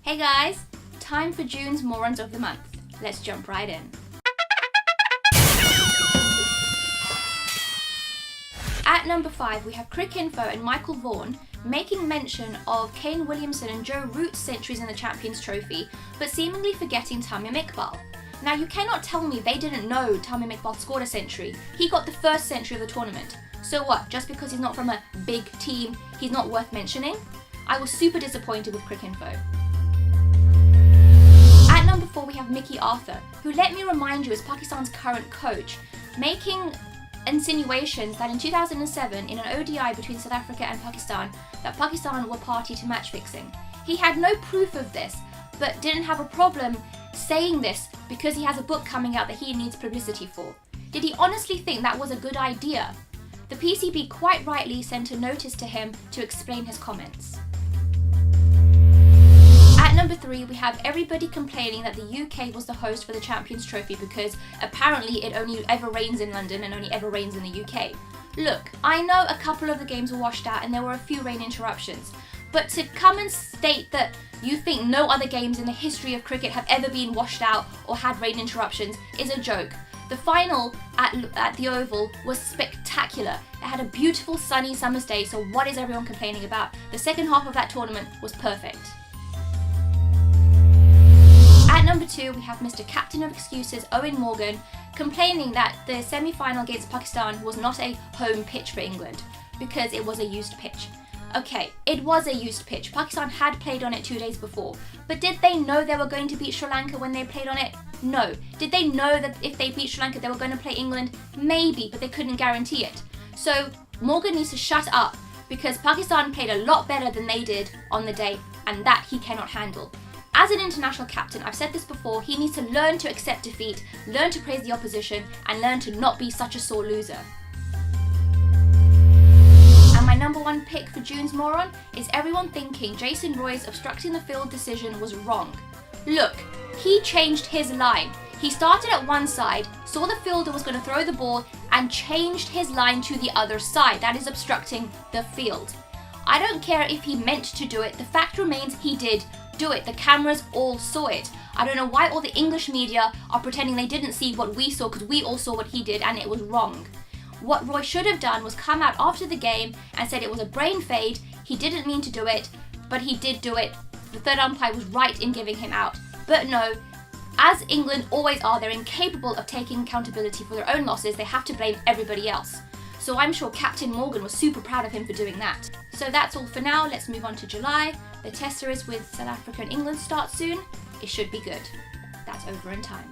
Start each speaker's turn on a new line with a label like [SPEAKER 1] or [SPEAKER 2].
[SPEAKER 1] Hey guys, time for June's Morons of the Month. Let's jump right in. At number 5, we have Cricinfo and Michael Vaughan making mention of Kane Williamson and Joe Root's centuries in the Champions Trophy, but seemingly forgetting Tamim Iqbal. Now you cannot tell me they didn't know Tamim Iqbal scored a century. He got the first century of the tournament. So what, just because he's not from a big team, he's not worth mentioning? I was super disappointed with Cricinfo. At number 4, we have Mickey Arthur, who, let me remind you, is Pakistan's current coach, making insinuations that in 2007, in an ODI between South Africa and Pakistan, that Pakistan were party to match fixing. He had no proof of this, but didn't have a problem saying this because he has a book coming out that he needs publicity for. Did he honestly think that was a good idea? The PCB quite rightly sent a notice to him to explain his comments. At number 3, we have everybody complaining that the UK was the host for the Champions Trophy because apparently it only ever rains in London and only ever rains in the UK. Look, I know a couple of the games were washed out and there were a few rain interruptions, but to come and state that you think no other games in the history of cricket have ever been washed out or had rain interruptions is a joke. The final at the Oval was spectacular. It had a beautiful sunny summer's day, so what is everyone complaining about? The second half of that tournament was perfect. At number 2, we have Mr. Captain of Excuses, Owen Morgan, complaining that the semi-final against Pakistan was not a home pitch for England because it was a used pitch. Okay, it was a used pitch. Pakistan had played on it 2 days before. But did they know they were going to beat Sri Lanka when they played on it? No. Did they know that if they beat Sri Lanka they were going to play England? Maybe, but they couldn't guarantee it. So Morgan needs to shut up because Pakistan played a lot better than they did on the day, and that he cannot handle. As an international captain, I've said this before, he needs to learn to accept defeat, learn to praise the opposition, and learn to not be such a sore loser. And my number 1 pick for June's Moron is everyone thinking Jason Roy's obstructing the field decision was wrong. Look, he changed his line. He started at one side, saw the fielder was going to throw the ball, and changed his line to the other side. That is obstructing the field. I don't care if he meant to do it, the fact remains he did do it. The cameras all saw it. I don't know why all the English media are pretending they didn't see what we saw because we all saw what he did and it was wrong. What Roy should have done was come out after the game and said it was a brain fade, he didn't mean to do it, but he did do it. The third umpire was right in giving him out. But no, as England always are, they're incapable of taking accountability for their own losses. They have to blame everybody else. So I'm sure Captain Morgan was super proud of him for doing that. So that's all for now. Let's move on to July. The Test series with South Africa and England starts soon. It should be good. That's over in time.